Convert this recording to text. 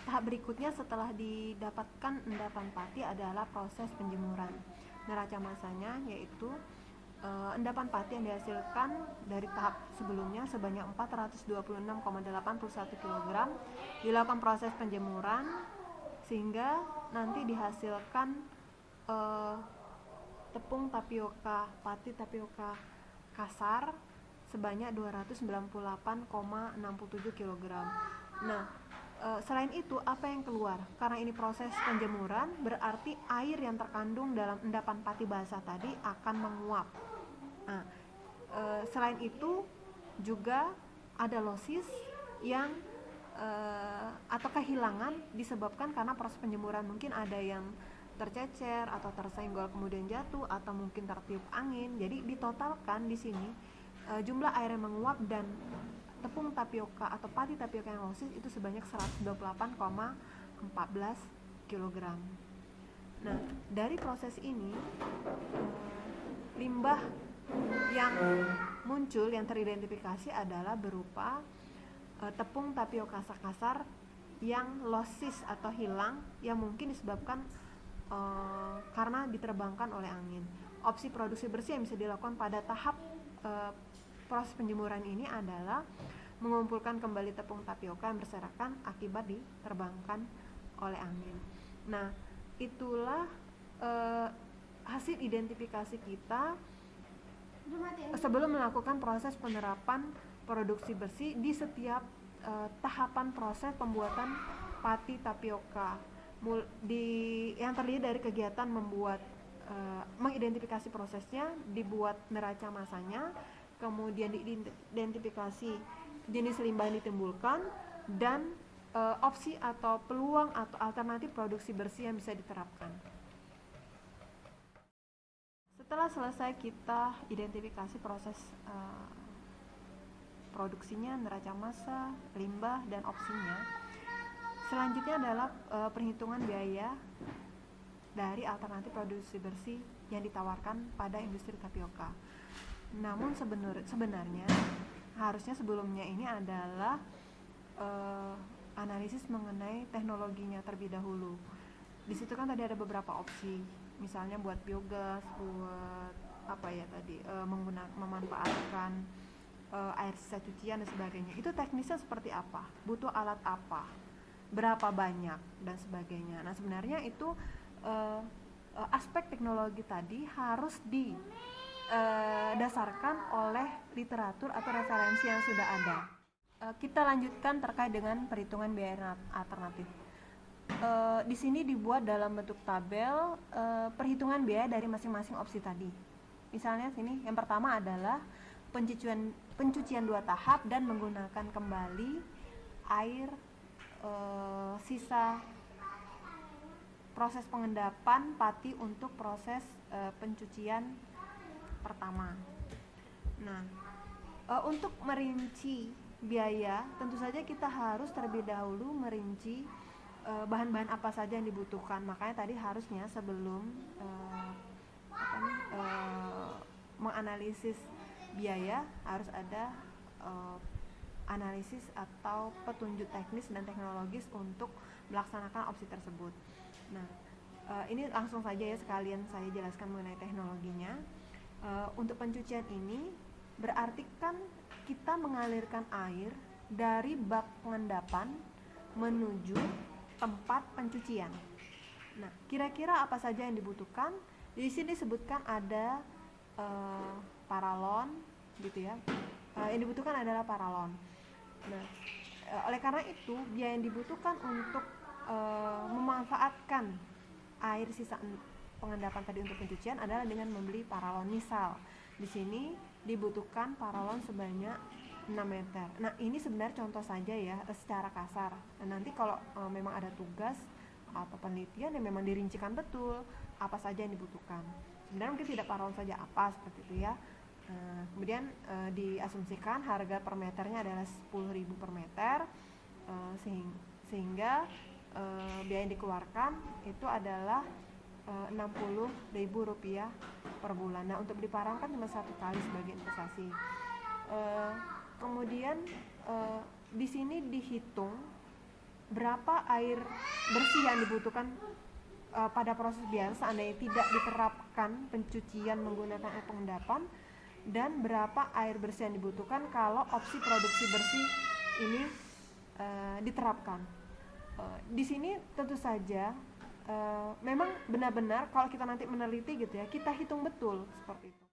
tahap berikutnya setelah didapatkan endapan pati adalah proses penjemuran. Neraca massanya yaitu endapan pati yang dihasilkan dari tahap sebelumnya sebanyak 426,81 kg dilakukan proses penjemuran sehingga nanti dihasilkan tepung tapioka, pati tapioka kasar sebanyak 298,67 kg. Nah, selain itu apa yang keluar? Karena ini proses penjemuran, berarti air yang terkandung dalam endapan pati basah tadi akan menguap. Nah, selain itu juga ada losis yang atau kehilangan disebabkan karena proses penjemuran. Mungkin ada yang tercecer atau tersenggol kemudian jatuh atau mungkin tertiup angin. Jadi ditotalkan di sini jumlah air yang menguap dan tepung tapioka atau pati tapioka yang losis itu sebanyak 128,14 kg. Nah, dari proses ini limbah yang muncul yang teridentifikasi adalah berupa tepung tapioka kasar yang losis atau hilang yang mungkin disebabkan karena diterbangkan oleh angin. Opsi produksi bersih yang bisa dilakukan pada tahap proses penjemuran ini adalah mengumpulkan kembali tepung tapioka yang berserakan akibat diterbangkan oleh angin. Nah, itulah hasil identifikasi kita sebelum melakukan proses penerapan produksi bersih di setiap tahapan proses pembuatan pati tapioka. Yang terdiri dari kegiatan membuat mengidentifikasi prosesnya, dibuat neraca massanya, kemudian diidentifikasi jenis limbah yang ditimbulkan, dan opsi atau peluang atau alternatif produksi bersih yang bisa diterapkan. Setelah selesai kita identifikasi proses produksinya, neraca massa, limbah, dan opsinya, selanjutnya adalah perhitungan biaya dari alternatif produksi bersih yang ditawarkan pada industri tapioka. Namun sebenarnya harusnya sebelumnya ini adalah analisis mengenai teknologinya terlebih dahulu. Di situ kan tadi ada beberapa opsi, misalnya buat biogas, buat memanfaatkan air sisa cucian dan sebagainya. Itu teknisnya seperti apa? Butuh alat apa? Berapa banyak dan sebagainya. Nah, sebenarnya itu aspek teknologi tadi harus didasarkan oleh literatur atau referensi yang sudah ada. Kita lanjutkan terkait dengan perhitungan biaya alternatif. Di sini dibuat dalam bentuk tabel perhitungan biaya dari masing-masing opsi tadi. Misalnya sini yang pertama adalah pencucian 2 tahap dan menggunakan kembali air sisa proses pengendapan pati untuk proses pencucian pertama. Nah, untuk merinci biaya, tentu saja kita harus terlebih dahulu merinci bahan-bahan apa saja yang dibutuhkan. Makanya tadi harusnya sebelum menganalisis biaya harus ada analisis atau petunjuk teknis dan teknologis untuk melaksanakan opsi tersebut. Nah, ini langsung saja ya sekalian saya jelaskan mengenai teknologinya. Untuk pencucian ini berarti kan kita mengalirkan air dari bak pengendapan menuju tempat pencucian. Nah, kira-kira apa saja yang dibutuhkan? Di sini disebutkan ada paralon, gitu ya. Yang dibutuhkan adalah paralon. Nah, oleh karena itu biaya yang dibutuhkan untuk memanfaatkan air sisa pengendapan tadi untuk pencucian adalah dengan membeli paralon. Misal di sini dibutuhkan paralon sebanyak 6 meter. Nah, ini sebenarnya contoh saja ya, secara kasar. Nah, nanti kalau memang ada tugas atau penelitian yang memang dirincikan betul apa saja yang dibutuhkan. Sebenarnya mungkin tidak paralon saja, apa seperti itu ya. Kemudian diasumsikan harga per meternya adalah 10.000 per meter, sehingga biaya yang dikeluarkan itu adalah Rp60.000 per bulan. Nah, untuk beli parang kan cuma 1 kali sebagai investasi. Kemudian di sini dihitung berapa air bersih yang dibutuhkan pada proses biasa seandainya tidak diterapkan pencucian menggunakan air pengendapan, dan berapa air bersih yang dibutuhkan kalau opsi produksi bersih ini diterapkan. Di sini tentu saja memang benar-benar kalau kita nanti meneliti gitu ya, kita hitung betul seperti itu.